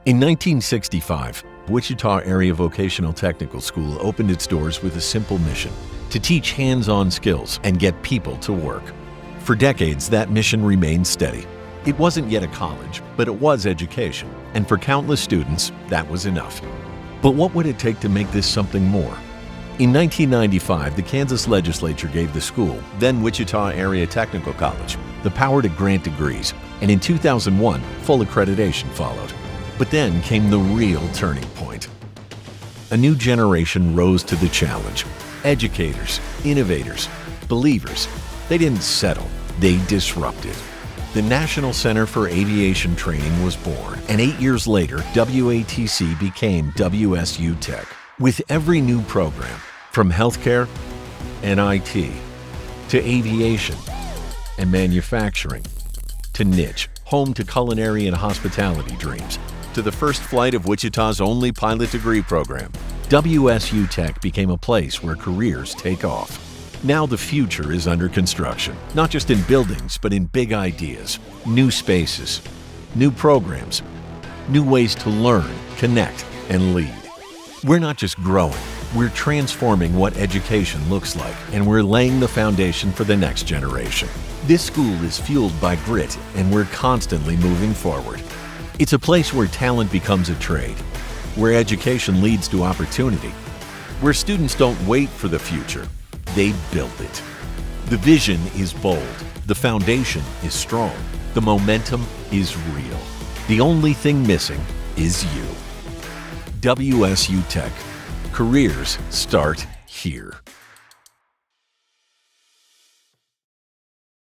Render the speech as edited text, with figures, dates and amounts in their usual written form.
In 1965, Wichita Area Vocational Technical School opened its doors with a simple mission: to teach hands-on skills and get people to work. For decades, that mission remained steady. It wasn't yet a college, but it was education, and for countless students, that was enough. But what would it take to make this something more? In 1995, the Kansas legislature gave the school, then Wichita Area Technical College, the power to grant degrees, and in 2001, full accreditation followed. But then came the real turning point. A new generation rose to the challenge. Educators, innovators, believers. They didn't settle, they disrupted. The National Center for Aviation Training was born, and 8 years later, WATC became WSU Tech. With every new program, from healthcare and IT, to aviation and manufacturing, to niche, home to culinary and hospitality dreams, to the first flight of Wichita's only pilot degree program, WSU Tech became a place where careers take off. Now the future is under construction, not just in buildings, but in big ideas, new spaces, new programs, new ways to learn, connect, and lead. We're not just growing, we're transforming what education looks like, and we're laying the foundation for the next generation. This school is fueled by grit, and we're constantly moving forward. It's a place where talent becomes a trade, where education leads to opportunity, where students don't wait for the future, they build it. The vision is bold, the foundation is strong, the momentum is real. The only thing missing is you. WSU Tech. Careers start here.